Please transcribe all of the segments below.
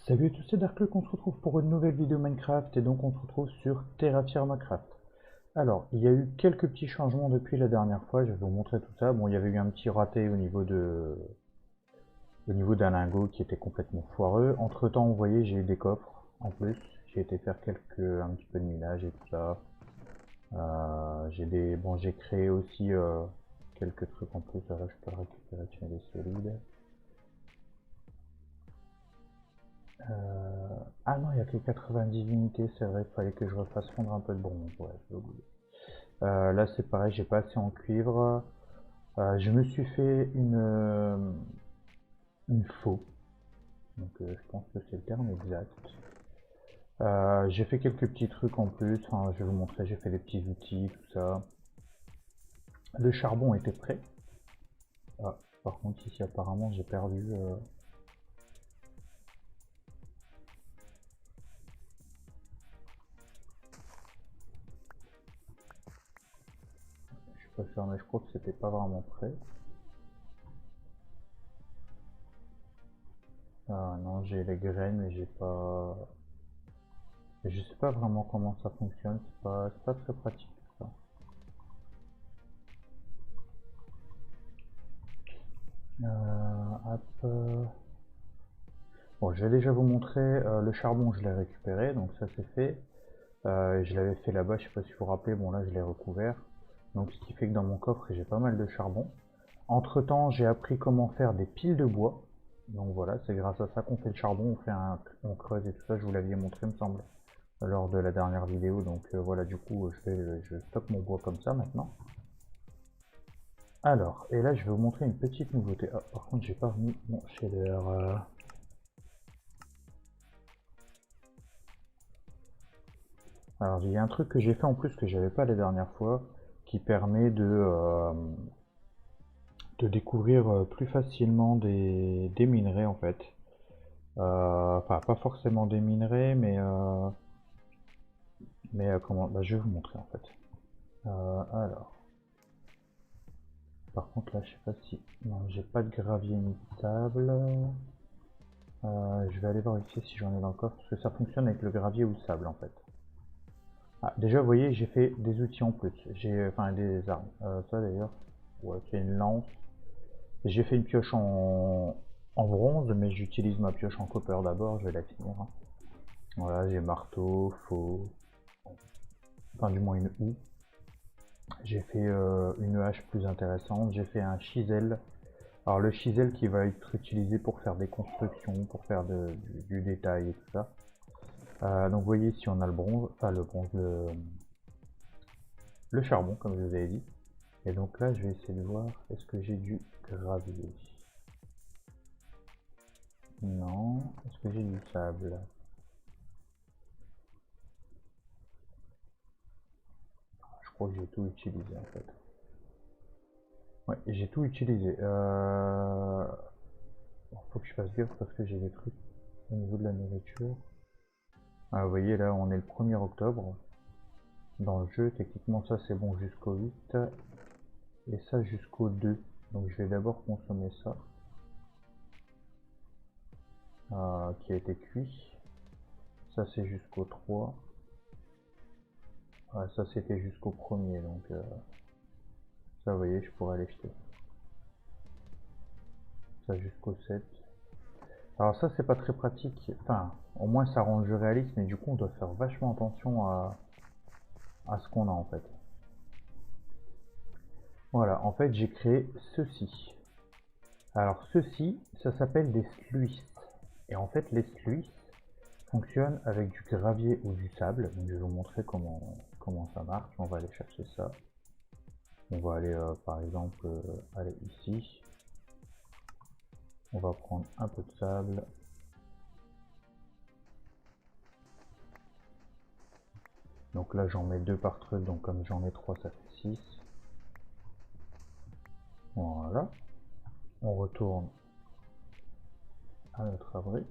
Salut à tous, c'est Darkluck, on se retrouve pour une nouvelle vidéo Minecraft et donc on se retrouve sur Terra-Firma-Craft. Alors, il y a eu quelques petits changements depuis la dernière fois, je vais vous montrer tout ça. Bon, il y avait eu un petit raté au niveau d'un lingot qui était complètement foireux. Entre temps, vous voyez, j'ai eu des coffres en plus. J'ai été faire un petit peu de minage et tout ça. J'ai créé aussi quelques trucs en plus. Là, je peux le récupérer, tiens, les solides. Ah non, il n'y a que 90 unités, c'est vrai, il fallait que je refasse fondre un peu de bronze. Ouais, j'ai oublié. Là, c'est pareil, j'ai pas assez en cuivre. Je me suis fait une faux, donc je pense que c'est le terme exact. J'ai fait quelques petits trucs en plus, hein, je vais vous montrer, j'ai fait des petits outils, tout ça. Le charbon était prêt. Ah, par contre, ici, apparemment, j'ai perdu. Je suis pas sûr, mais je crois que c'était pas vraiment prêt. Ah non, j'ai les graines, mais j'ai pas. Je sais pas vraiment comment ça fonctionne, c'est pas très pratique ça. Hop, bon, je vais déjà vous montrer le charbon, je l'ai récupéré, donc ça c'est fait. Je l'avais fait là-bas, je sais pas si vous vous rappelez, bon là je l'ai recouvert. Donc ce qui fait que dans mon coffre j'ai pas mal de charbon. Entre temps j'ai appris comment faire des piles de bois. Donc voilà, c'est grâce à ça qu'on fait le charbon, on creuse et tout ça, je vous l'aviez montré me semble, lors de la dernière vidéo. Donc voilà, du coup je stocke mon bois comme ça maintenant. Alors, et là je vais vous montrer une petite nouveauté. Ah, par contre j'ai pas mis mon shader. Alors il y a un truc que j'ai fait en plus que j'avais pas la dernière fois, qui permet de découvrir plus facilement des minerais en fait. Enfin pas forcément des minerais, mais comment, bah, je vais vous montrer en fait. Alors, par contre là je sais pas si, non j'ai pas de gravier ni de sable. Je vais aller voir ici si j'en ai dans le coffre, parce que ça fonctionne avec le gravier ou le sable en fait. Ah, déjà, vous voyez, j'ai fait des outils en plus. Enfin, des armes. Ça d'ailleurs, ouais, c'est une lance. J'ai fait une pioche en bronze, mais j'utilise ma pioche en copper d'abord, je vais la finir, hein. Voilà, j'ai marteau, faux, enfin du moins une houe. J'ai fait une hache plus intéressante, j'ai fait un chisel. Alors le chisel qui va être utilisé pour faire des constructions, pour faire du détail et tout ça. Donc vous voyez ici on a le bronze, enfin le bronze, le charbon comme je vous avais dit. Et donc là, je vais essayer de voir, est-ce que j'ai du gravier? Non. Est-ce que j'ai du sable? Je crois que j'ai tout utilisé en fait. Ouais, j'ai tout utilisé. Bon, faut que je fasse gaffe parce que j'ai des trucs au niveau de la nourriture. Ah, vous voyez là, on est le 1er octobre. Dans le jeu, techniquement ça c'est bon jusqu'au 8. Et ça jusqu'au 2. Donc je vais d'abord consommer ça. Qui a été cuit. Ça c'est jusqu'au 3. Ouais, ça c'était jusqu'au 1er, donc ça vous voyez, je pourrais aller jeter. Ça jusqu'au 7. Alors ça c'est pas très pratique, enfin au moins ça rend le jeu réaliste, mais du coup on doit faire vachement attention à ce qu'on a en fait. Voilà, en fait j'ai créé ceci. Alors ceci, ça s'appelle des sluices. Et en fait les sluices fonctionnent avec du gravier ou du sable. Donc je vais vous montrer comment ça marche. On va aller chercher ça. On va aller par exemple aller ici. On va prendre un peu de sable. Donc là j'en mets 2 par truc, donc comme j'en ai 3 ça fait 6. Voilà. On retourne à notre abri.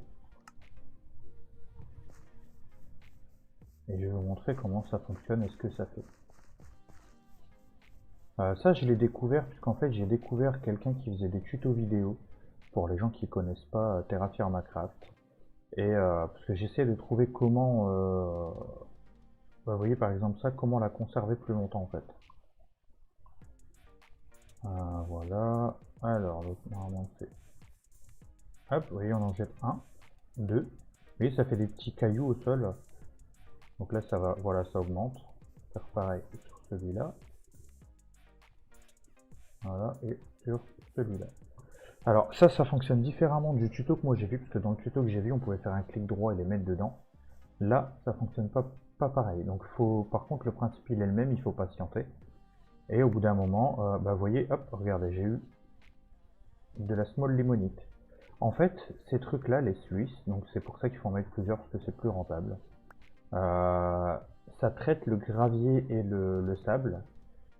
Et je vais vous montrer comment ça fonctionne et ce que ça fait. Ça je l'ai découvert puisqu'en fait j'ai découvert quelqu'un qui faisait des tutos vidéo pour les gens qui connaissent pas Terra-Firma Craft. Et parce que j'essaie de trouver comment, bah, vous voyez par exemple ça, comment la conserver plus longtemps en fait. Voilà. Alors, donc, normalement c'est... Hop, vous voyez, on en jette un, deux. Vous voyez, ça fait des petits cailloux au sol. Donc là, ça va, voilà, ça augmente. Faire pareil sur celui-là. Voilà, et sur celui-là. Alors ça fonctionne différemment du tuto que moi j'ai vu, parce que dans le tuto que j'ai vu, on pouvait faire un clic droit et les mettre dedans. Là, ça fonctionne pas pareil. Donc faut, par contre, le principe il est le même, il faut patienter. Et au bout d'un moment, bah vous voyez, hop, regardez, j'ai eu de la small limonite. En fait, ces trucs-là, les Suisses, donc c'est pour ça qu'il faut en mettre plusieurs, parce que c'est plus rentable. Ça traite le gravier et le sable,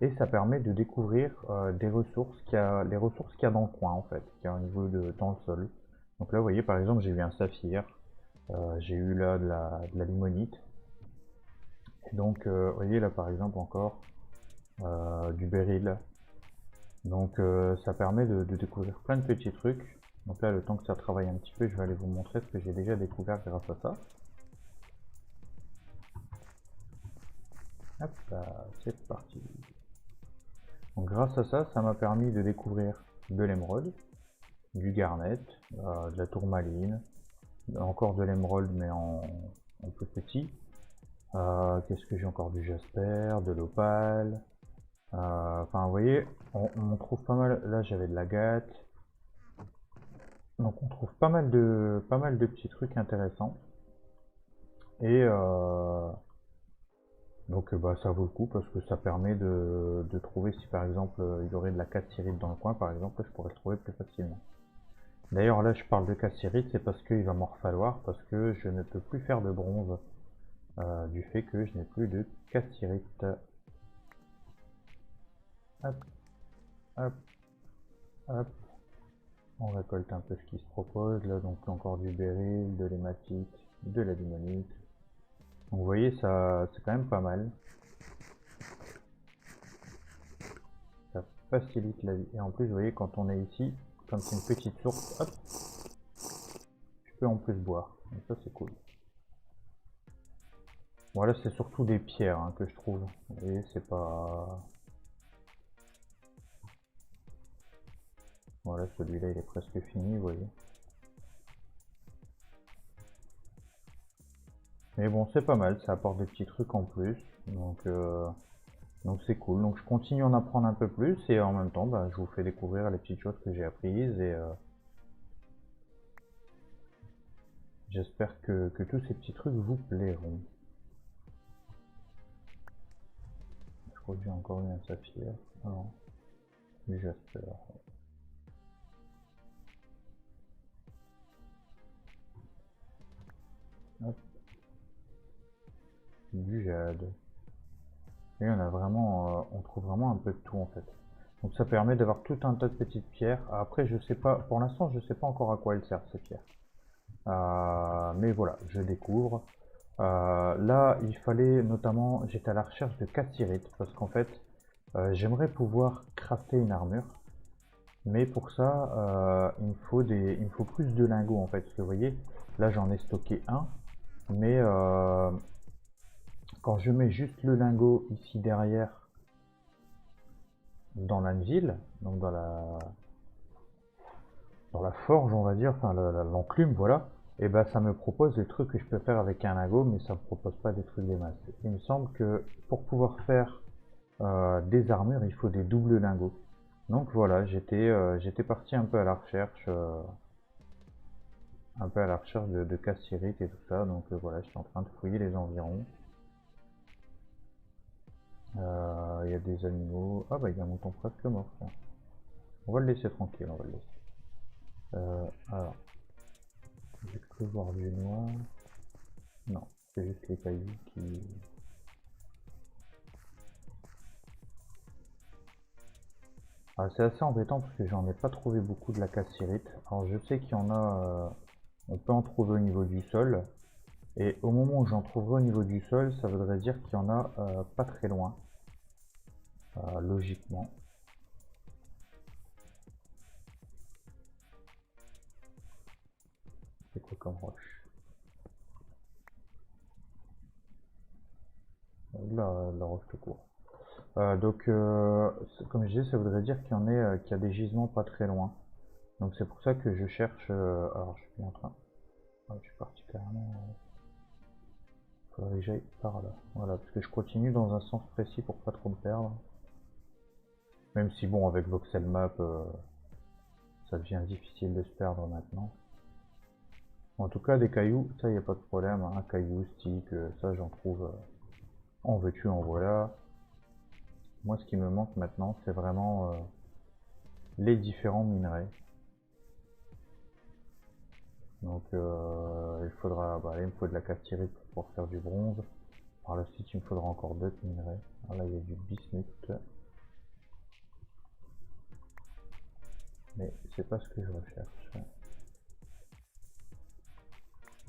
et ça permet de découvrir des ressources les ressources qu'il y a dans le coin en fait, qu'il y a au niveau dans le sol. Donc là, vous voyez, par exemple, j'ai eu un saphir, j'ai eu là de la limonite, et donc, vous voyez là, par exemple, encore du béryl. Donc, ça permet de découvrir plein de petits trucs. Donc là, le temps que ça travaille un petit peu, je vais aller vous montrer ce que j'ai déjà découvert grâce à ça. Hop là, c'est parti. Donc grâce à ça, ça m'a permis de découvrir de l'émeraude, du garnet, de la tourmaline, encore de l'émeraude mais en plus petit. Qu'est-ce que j'ai encore? Du jasper, de l'opale. Enfin, vous voyez, on trouve pas mal. Là, j'avais de l'agate. Donc, on trouve pas mal de petits trucs intéressants. Et donc, bah, ça vaut le coup parce que ça permet de trouver si par exemple il y aurait de la cassiterite dans le coin, par exemple, je pourrais le trouver plus facilement. D'ailleurs, là, je parle de cassiterite, c'est parce qu'il va m'en falloir, parce que je ne peux plus faire de bronze du fait que je n'ai plus de cassiterite. Hop, hop, hop. On récolte un peu ce qui se propose. Là, donc encore du béryl, de l'hématite, de la limonite. Donc vous voyez, ça, c'est quand même pas mal. Ça facilite la vie. Et en plus, vous voyez, quand on est ici, comme c'est une petite source, hop, je peux en plus boire. Donc ça, c'est cool. Voilà, c'est surtout des pierres hein, que je trouve. Vous voyez, c'est pas... Voilà, celui-là, il est presque fini, vous voyez. Mais bon, c'est pas mal, ça apporte des petits trucs en plus. Donc c'est cool. Donc je continue à en apprendre un peu plus et en même temps, bah, je vous fais découvrir les petites choses que j'ai apprises et j'espère que tous ces petits trucs vous plairont. Je crois que j'ai encore eu un saphir. Non, du jasper. Hop, du jade. Et on a vraiment, on trouve vraiment un peu de tout en fait. Donc ça permet d'avoir tout un tas de petites pierres. Après, je sais pas, pour l'instant, je sais pas encore à quoi elles servent ces pierres. Mais voilà, je découvre. Là, il fallait notamment, j'étais à la recherche de cassiterite parce qu'en fait, j'aimerais pouvoir crafter une armure, mais pour ça, il me faut plus de lingots en fait. Parce que vous voyez, là j'en ai stocké un, mais quand je mets juste le lingot ici derrière dans l'anvil, donc dans la forge, on va dire, enfin l'enclume, voilà, et ben ça me propose des trucs que je peux faire avec un lingot, mais ça me propose pas des trucs des masses. Il me semble que pour pouvoir faire des armures, il faut des doubles lingots. Donc voilà, j'étais parti un peu à la recherche, de cassiterite et tout ça. Donc voilà, je suis en train de fouiller les environs. Il y a des animaux. Ah bah il y a un mouton presque mort. Tiens. On va le laisser tranquille, on va le laisser. Alors, j'ai cru voir du noir. Non, c'est juste les cailloux qui... Ah, c'est assez embêtant parce que j'en ai pas trouvé beaucoup de la cassiterite. Alors je sais qu'il y en a, on peut en trouver au niveau du sol. Et au moment où j'en trouverai au niveau du sol, ça voudrait dire qu'il y en a pas très loin, logiquement. C'est quoi comme roche? de la roche tout court. Donc, comme je disais, ça voudrait dire qu'il y a des gisements pas très loin. Donc c'est pour ça que je cherche. Alors je suis bien en train. Ouais, je suis parti carrément. Faudrait que j'aille par là. Voilà, parce que je continue dans un sens précis pour pas trop me perdre. Même si bon, avec Voxel Map, ça devient difficile de se perdre maintenant. En tout cas, des cailloux, ça y a pas de problème. Hein. Cailloux, stick, ça j'en trouve. En veux-tu, en voilà. Moi, ce qui me manque maintenant, c'est vraiment les différents minerais. Donc, il faudra. Bah, là, il me faut de la cassiterite pour faire du bronze. Par la suite, il me faudra encore d'autres minerais. Ah, là, il y a du bismuth. Mais c'est pas ce que je recherche.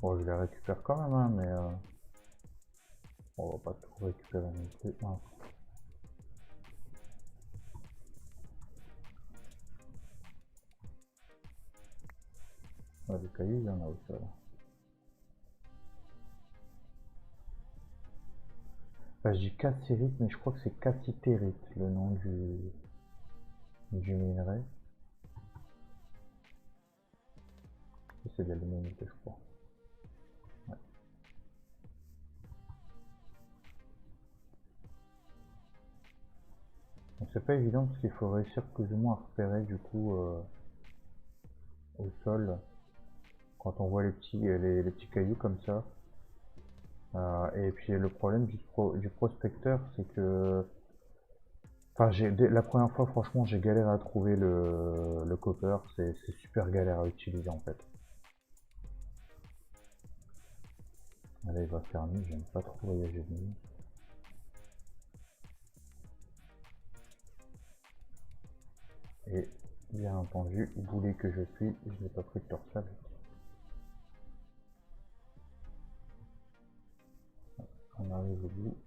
Bon, je les récupère quand même, hein, mais on va pas tout récupérer non plus. Non. Ah, des cailloux, il y en a aussi là. Enfin, je dis cassiterite, mais je crois que c'est cassitérite, le nom du minerai. C'est de l'aluminium, je crois. Ouais. Donc c'est pas évident parce qu'il faut réussir plus ou moins à repérer du coup au sol quand on voit les petits cailloux comme ça. Et puis le problème du prospecteur, c'est que enfin, la première fois, franchement, j'ai galéré à trouver le copper. C'est super galère à utiliser en fait. Allez, il va faire nuit, j'aime pas trop voyager de nuit. Et bien entendu, boulet que je suis, je n'ai pas pris de torche avec. On arrive au bout.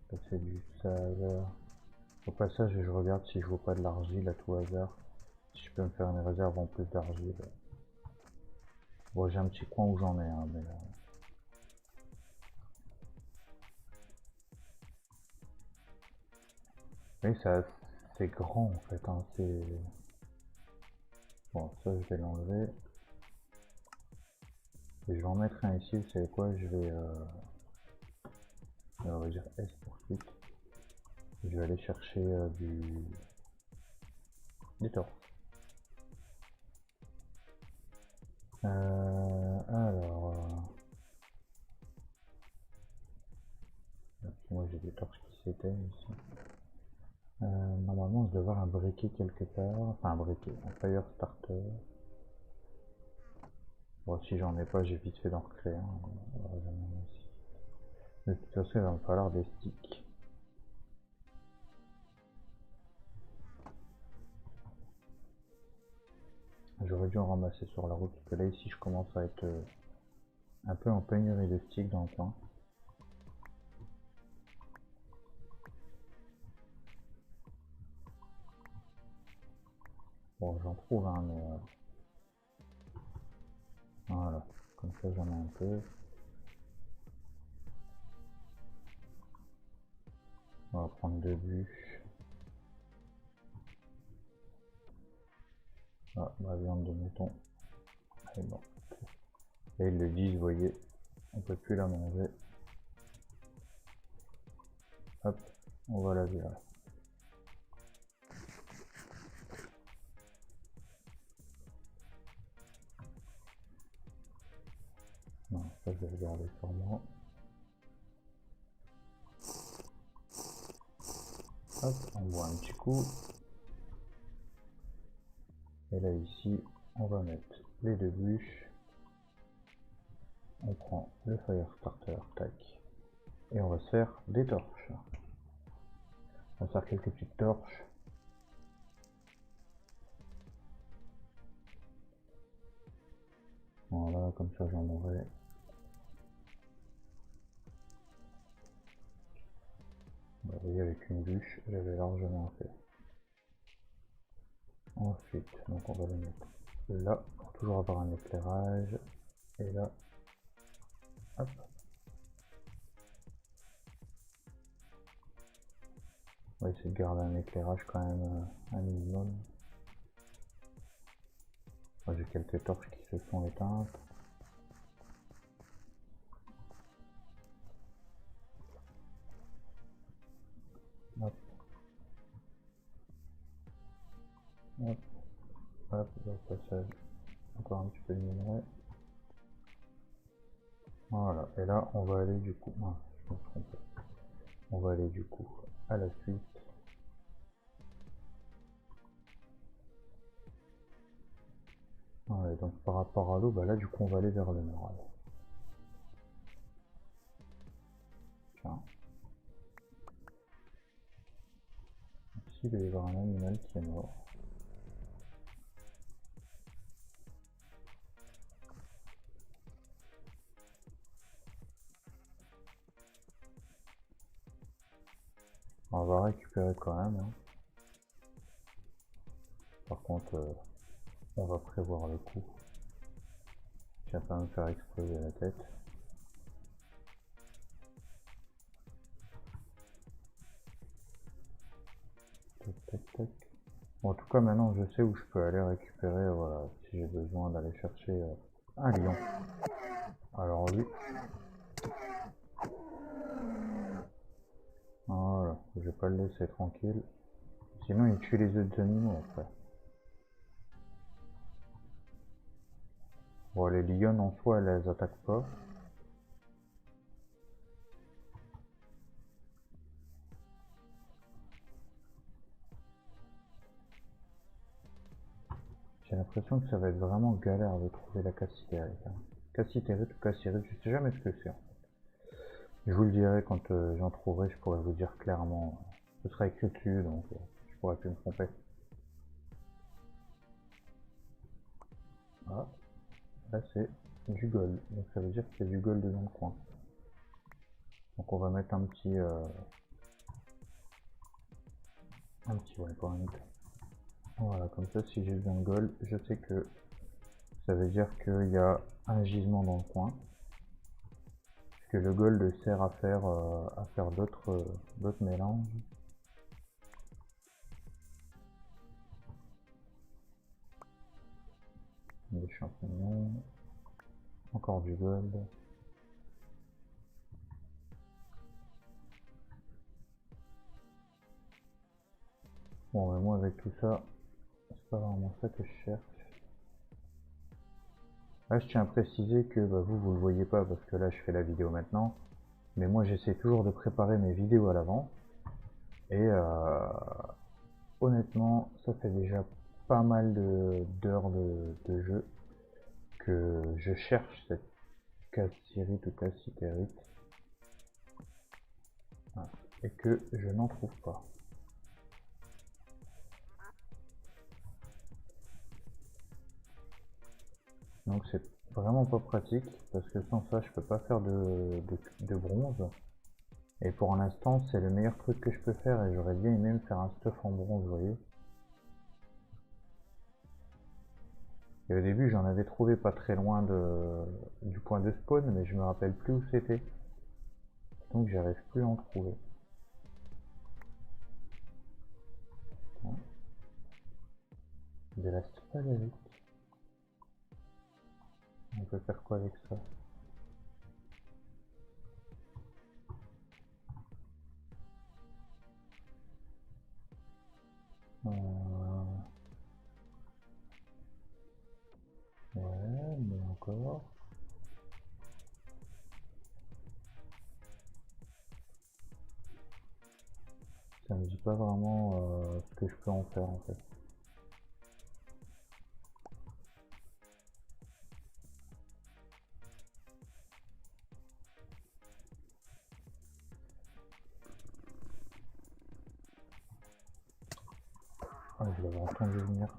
Ça c'est du sable. Au passage, je regarde si je vois pas de l'argile à tout hasard. Si je peux me faire une réserve en plus d'argile. Bon, j'ai un petit coin où j'en ai un, mais oui, ça, c'est grand en fait. Hein, c'est bon, ça je vais l'enlever. Et je vais en mettre un ici. Vous savez quoi? Je vais, on va dire S pour suite. Je vais aller chercher des torches. Alors, moi j'ai des torches qui s'éteignent ici. Normalement, je dois avoir un briquet quelque part. Enfin, un briquet, un fire starter. Bon, si j'en ai pas, j'ai vite fait d'en recréer un. De toute façon, il va me falloir des sticks. J'aurais dû en ramasser sur la route, parce que là, ici, je commence à être un peu en pénurie de sticks dans le coin. Bon, j'en trouve un, mais voilà, comme ça, j'en ai un peu. On va prendre deux bûches. Ah, ma viande de mouton. Et bon. Et ils le disent, vous voyez, on peut plus la manger. Hop, on va la virer. Non, ça je vais le garder sur moi. Hop, on voit un petit coup. Et là ici, on va mettre les deux bûches. On prend le fire starter, tac. Et on va se faire des torches. On va faire quelques petites torches. Voilà, comme ça j'en aurai avec une bûche, j'avais largement fait. Ensuite, donc on va le mettre là, pour toujours avoir un éclairage. Et là, hop. On va essayer de garder un éclairage quand même un minimum. J'ai quelques torches qui se sont éteintes. Hop. Hop. Hop, au passage, encore un petit peu de minerai. Voilà, et là on va aller du coup, non, je me trompe. On va aller du coup à la suite. Ouais, donc par rapport à l'eau, bah là du coup on va aller vers le nord. Alors. Tiens. Ici il va y avoir un animal qui est mort. On va récupérer quand même. Hein. Par contre, on va prévoir le coup. Je vais pas me faire exploser la tête. Tac, tac, tac. Bon, en tout cas, maintenant je sais où je peux aller récupérer, voilà, si j'ai besoin d'aller chercher un lion. Alors lui, voilà, je vais pas le laisser tranquille. Sinon il tue les autres animaux après. Bon, les lions en soi, elles les attaquent pas. J'ai l'impression que ça va être vraiment galère de trouver la cassitérite. Hein. Cassitérite ou cassirite, je sais jamais ce que c'est en fait. Je vous le dirai quand j'en trouverai, je pourrai vous dire clairement. Ce sera écrit dessus, donc je pourrais plus me tromper. Ah, là c'est du gold, donc ça veut dire qu'il y a du gold dans le coin. Donc on va mettre un petit waypoint. Voilà, comme ça si j'ai besoin de gold, je sais que ça veut dire qu'il y a un gisement dans le coin. Que le gold sert à faire d'autres mélanges. Des champignons, encore du gold. Bon, mais moi avec tout ça, c'est pas vraiment ça que je cherche. Là, je tiens à préciser que bah, vous le voyez pas parce que là, je fais la vidéo maintenant. Mais moi, j'essaie toujours de préparer mes vidéos à l'avance. Et honnêtement, ça fait déjà pas mal d'heures de jeu que je cherche cette cassirite ou cassitérite. Et que je n'en trouve pas. Donc c'est vraiment pas pratique parce que sans ça je peux pas faire de bronze. Et pour l'instant c'est le meilleur truc que je peux faire et j'aurais bien aimé me faire un stuff en bronze, vous voyez. Et au début j'en avais trouvé pas très loin du point de spawn mais je me rappelle plus où c'était. Donc j'arrive plus à en trouver. De la sphalerite. On peut faire quoi avec ça? Ouais, mais encore. Ça me dit pas vraiment ce que je peux en faire en fait. Ah, je l'avais entendu venir.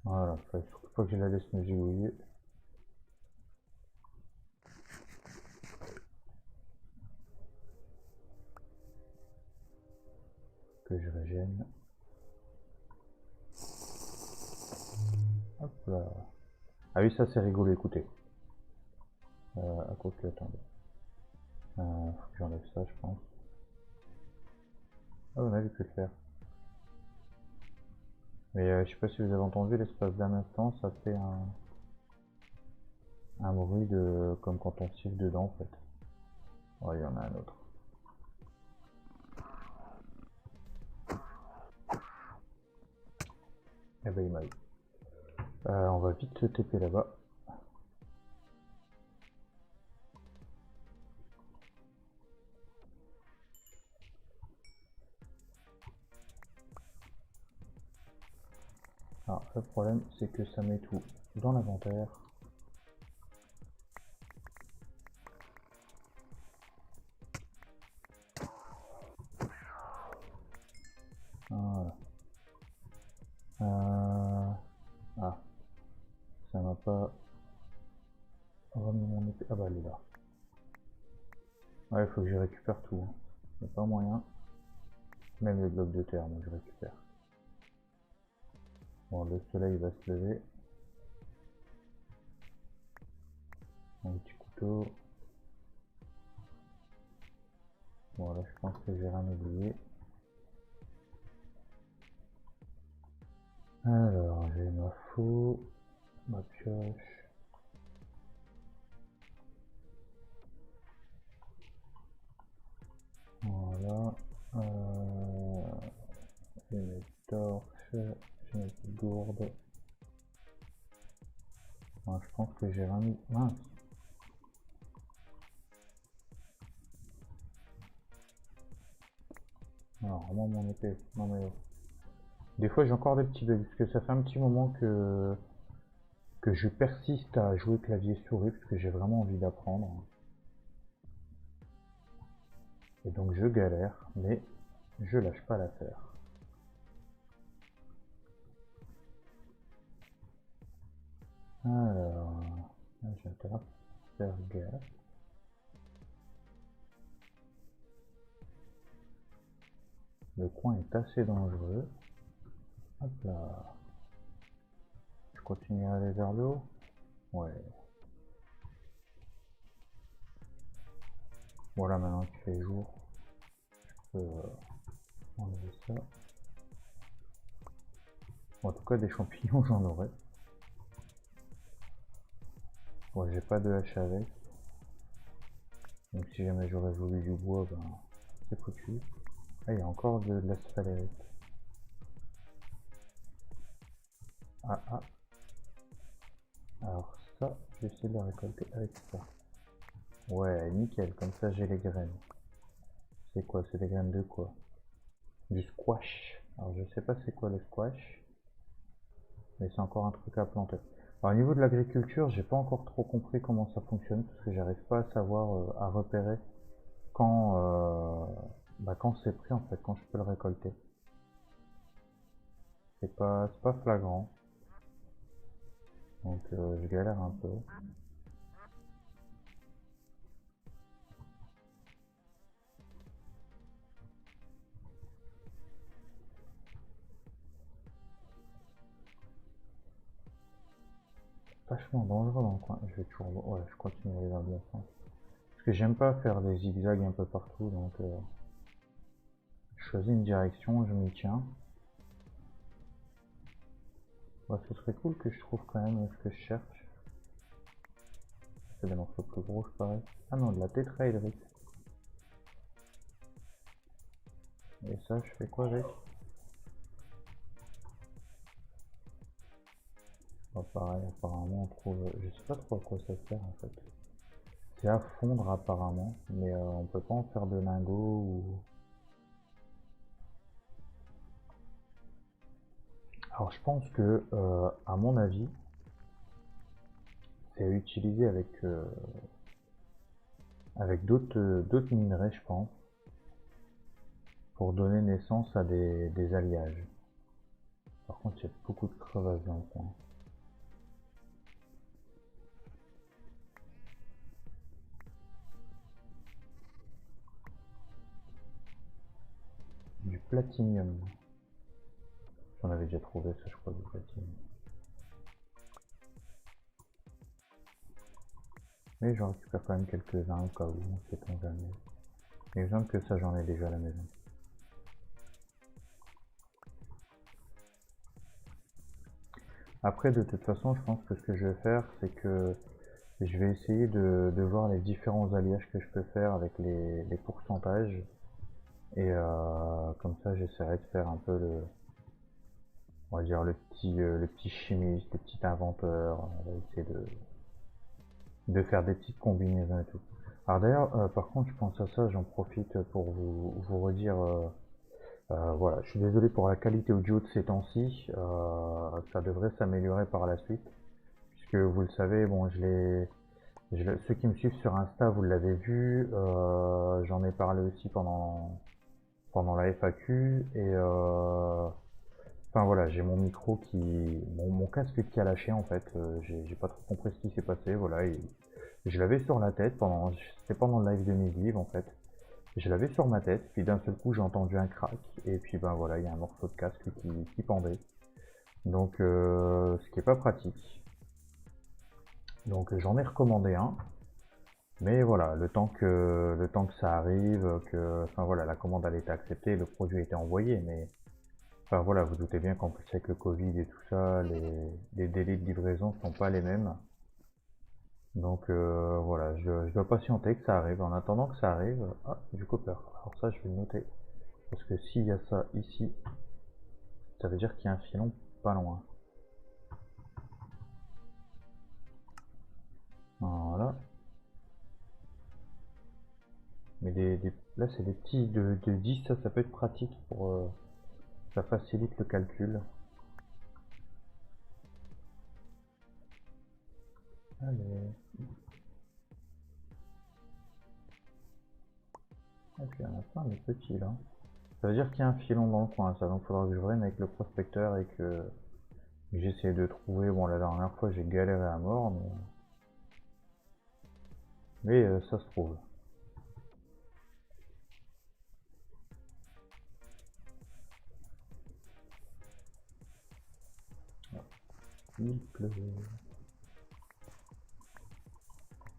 Voilà, faut que je la laisse me zigouiller. que je régène. Hop là. Ah oui, ça c'est rigolo, écoutez. À quoi que, attendez. Faut que j'enlève ça, je pense. Ah, on a vu que le faire. Mais je sais pas si vous avez entendu, l'espace d'un instant, ça fait un bruit de comme quand on siffle dedans en fait. Oh, il y en a un autre. Eh ben il m'a eu. On va vite se TP là-bas. Alors le problème c'est que ça met tout dans l'inventaire. Voilà. Ah, ça m'a pas remis mon épée. Ah bah elle est là. Ouais, il faut que je récupère tout. Hein. Il n'y a pas moyen. Même les blocs de terre, moi je récupère. Bon, le soleil va se lever. Mon petit couteau. Bon là je pense que j'ai rien oublié. Alors j'ai ma faux, ma pioche. Voilà. J'ai mes torches, j'ai mes petites gourdes. Bon, je pense que j'ai rien mis. Mince. Alors, vraiment mon épée. Non mais. Des fois j'ai encore des petits bugs, parce que ça fait un petit moment que je persiste à jouer clavier souris, parce que j'ai vraiment envie d'apprendre. Et donc je galère, mais je lâche pas l'affaire. Alors, j'ai intérêt à faire gaffe. Le coin est assez dangereux. Hop là. Je continue à aller vers le haut. Ouais. Voilà, maintenant qu'il fait jour, je peux enlever ça. Bon, en tout cas, des champignons, j'en aurai. Bon, j'ai pas de hache avec. Donc si jamais j'aurais voulu du bois, ben, c'est foutu. Ah, il y a encore de l'asphalte. Ah, ah. Alors ça, je vais essayer de le récolter avec ça. Ouais, nickel, comme ça j'ai les graines. C'est quoi? C'est des graines de quoi? Du squash. Alors je sais pas c'est quoi le squash, mais c'est encore un truc à planter. Alors au niveau de l'agriculture, j'ai pas encore trop compris comment ça fonctionne, parce que j'arrive pas à savoir, à repérer quand, quand c'est pris en fait, quand je peux le récolter. C'est pas flagrant, donc je galère un peu. Vachement dangereux dans le coin. Je vais toujours, ouais, je continue à aller dans le bon sens. Parce que j'aime pas faire des zigzags un peu partout, donc je choisis une direction, je m'y tiens. Ouais, ce serait cool que je trouve quand même ce que je cherche. C'est des morceaux plus gros, je pareil. Ah non, de la tétraédrite. Et ça, je fais quoi avec? Bah, pareil, apparemment on trouve. Je sais pas trop à quoi ça sert en fait. C'est à fondre apparemment, mais on peut pas en faire de lingots ou. Alors je pense que, à mon avis, c'est utilisé avec d'autres minerais, je pense, pour donner naissance à des alliages. Par contre, il y a beaucoup de crevasses dans le coin. du platinium. J'en avais déjà trouvé ça, je crois, du platinium. Mais j'en récupère quand même quelques-uns au cas où, on sait jamais. Exemple que ça, j'en ai déjà à la maison. Après, de toute façon, je pense que ce que je vais faire, c'est que je vais essayer de voir les différents alliages que je peux faire avec les pourcentages. Et comme ça, j'essaierai de faire un peu on va dire le petit chimiste, le petit inventeur. On va essayer de faire des petites combinaisons et tout. Alors d'ailleurs, par contre, je pense à ça, j'en profite pour vous redire. Voilà, je suis désolé pour la qualité audio de ces temps-ci. Ça devrait s'améliorer par la suite, puisque vous le savez, bon, ceux qui me suivent sur Insta, vous l'avez vu. J'en ai parlé aussi pendant la FAQ et enfin voilà, j'ai mon micro mon casque qui a lâché en fait. J'ai pas trop compris ce qui s'est passé. Voilà, et je l'avais sur la tête c'était pendant le live de midi en fait. Je l'avais sur ma tête, puis d'un seul coup j'ai entendu un crack, et puis ben voilà, il y a un morceau de casque qui pendait. Donc ce qui est pas pratique. Donc j'en ai recommandé un, mais voilà, le temps que ça arrive, enfin voilà, la commande elle été acceptée, le produit a été envoyé, mais enfin voilà, vous doutez bien qu'en plus avec le Covid et tout ça, les délais de livraison sont pas les mêmes. Donc voilà, je dois patienter que ça arrive. En attendant que ça arrive, ah, du copper. Alors ça, je vais le noter. Parce que s'il y a ça ici, ça veut dire qu'il y a un filon pas loin. Voilà. Mais là, c'est des petits de 10, ça peut être pratique pour... ça facilite le calcul. Allez. Et puis il y en a plein de petits là. Ça veut dire qu'il y a un filon dans le coin, ça. Donc il faudra que je revienne avec le prospecteur et que j'essaie de trouver... Bon, la dernière fois, j'ai galéré à mort, mais ça se trouve. Il pleut.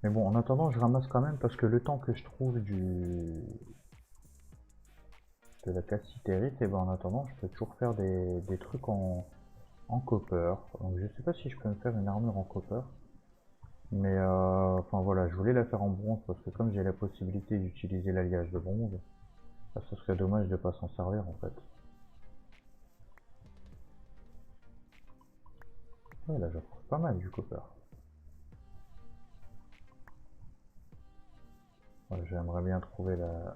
Mais bon, en attendant, je ramasse quand même parce que le temps que je trouve de la cassitérite, et ben en attendant, je peux toujours faire des trucs en copper. Donc je sais pas si je peux me faire une armure en copper. Mais enfin voilà, je voulais la faire en bronze parce que comme j'ai la possibilité d'utiliser l'alliage de bronze, bah, ce serait dommage de pas s'en servir en fait. Ouais, là j'apprends pas mal du copper. Ouais, j'aimerais bien trouver la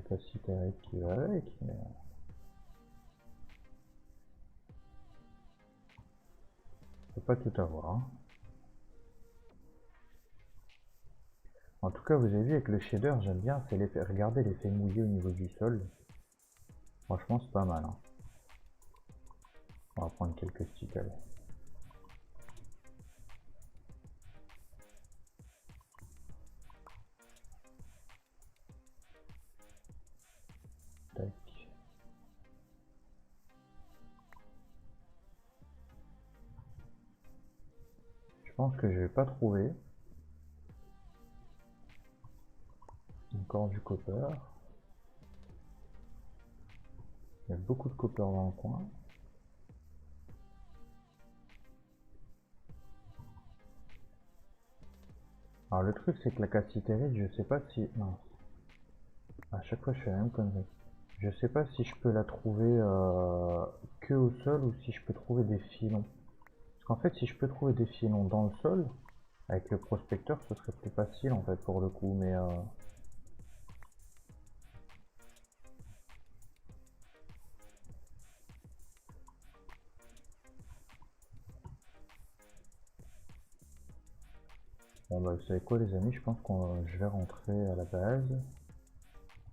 cassitérite qui va avec, mais... je peux pas tout avoir. Hein. En tout cas, vous avez vu avec le shader, j'aime bien, c'est l'effet. Regardez l'effet mouillé au niveau du sol. Franchement, c'est pas mal. Hein. On va prendre quelques sticks. Tac. Je pense que je vais pas trouver. Encore du copper. Il y a beaucoup de copper dans le coin. Alors le truc c'est que la cassitérite, je sais pas si... Non. À chaque fois je fais la même connerie. Je sais pas si je peux la trouver que au sol ou si je peux trouver des filons. Parce qu'en fait si je peux trouver des filons dans le sol, avec le prospecteur ce serait plus facile en fait pour le coup, mais... Bon bah vous savez quoi les amis, je pense que je vais rentrer à la base.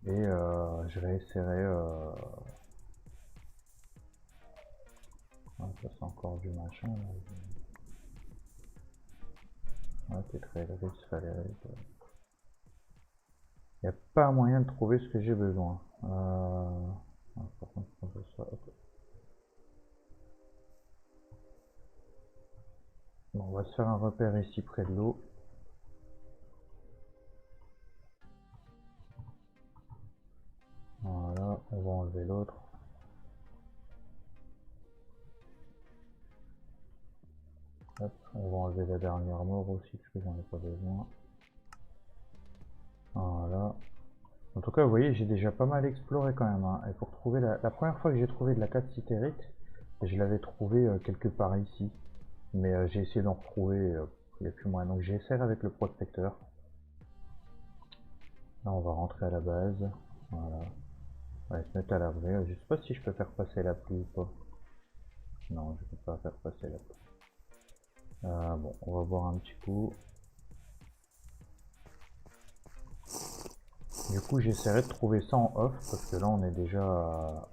Et je réessayerai... Ah, ça c'est encore du machin là. Ouais, t'es très riche Valérie. Il n'y a pas moyen de trouver ce que j'ai besoin. Par contre, je pense que ça, hop. Bon, on va se faire un repère ici près de l'eau. Voilà, on va enlever l'autre. Hop, on va enlever la dernière mort aussi parce que j'en ai pas besoin. Voilà. En tout cas, vous voyez, j'ai déjà pas mal exploré quand même, hein. Et pour trouver la première fois que j'ai trouvé de la cassitérite, je l'avais trouvé quelque part ici. Mais j'ai essayé d'en retrouver, il n'y a plus moyen. Donc j'essaie avec le prospecteur. Là, on va rentrer à la base. Voilà. On va se mettre à l'abri. Je sais pas si je peux faire passer la pluie ou pas. Non, je peux pas faire passer la pluie. Bon, on va voir un petit coup. Du coup, j'essaierai de trouver ça en off parce que là, on est déjà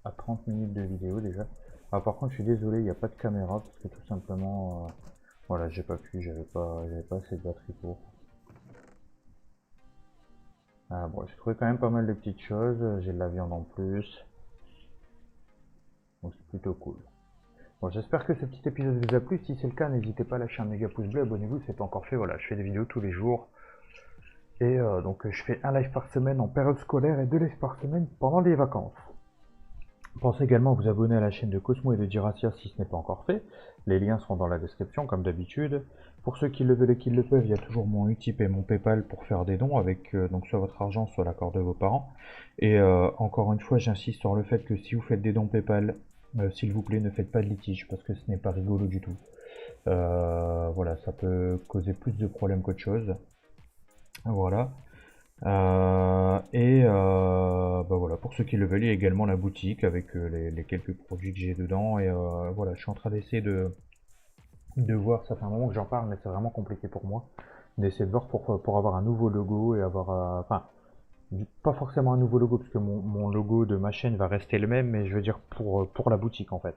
à 30 minutes de vidéo déjà. Ah, par contre, je suis désolé, il n'y a pas de caméra parce que tout simplement, voilà, j'ai pas pu, j'avais pas assez de batterie pour. Bon, j'ai trouvé quand même pas mal de petites choses. J'ai de la viande en plus, donc c'est plutôt cool. Bon, j'espère que ce petit épisode vous a plu. Si c'est le cas, n'hésitez pas à lâcher un méga pouce bleu, abonnez-vous si c'est pas encore fait. Voilà, je fais des vidéos tous les jours. Et donc je fais un live par semaine en période scolaire et 2 lives par semaine pendant les vacances. Pensez également à vous abonner à la chaîne de Cosmo et de Diracia si ce n'est pas encore fait. Les liens seront dans la description comme d'habitude. Pour ceux qui le veulent et qui le peuvent, il y a toujours mon Utip et mon Paypal pour faire des dons avec donc soit votre argent, soit l'accord de vos parents. Et encore une fois, j'insiste sur le fait que si vous faites des dons Paypal, s'il vous plaît, ne faites pas de litige parce que ce n'est pas rigolo du tout. Voilà, ça peut causer plus de problèmes qu'autre chose. Voilà. Bah voilà, pour ceux qui le veulent, il y a également la boutique avec les quelques produits que j'ai dedans. Et voilà, je suis en train d'essayer de voir, ça fait un moment que j'en parle, mais c'est vraiment compliqué pour moi, d'essayer de voir pour avoir un nouveau logo et avoir, enfin, pas forcément un nouveau logo, parce que mon logo de ma chaîne va rester le même, mais je veux dire pour la boutique en fait.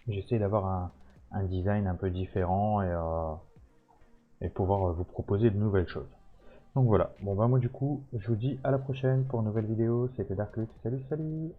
J'essaie d'avoir un design un peu différent et pouvoir vous proposer de nouvelles choses. Donc voilà, bon bah moi du coup, je vous dis à la prochaine pour une nouvelle vidéo, c'était Darklux, salut salut!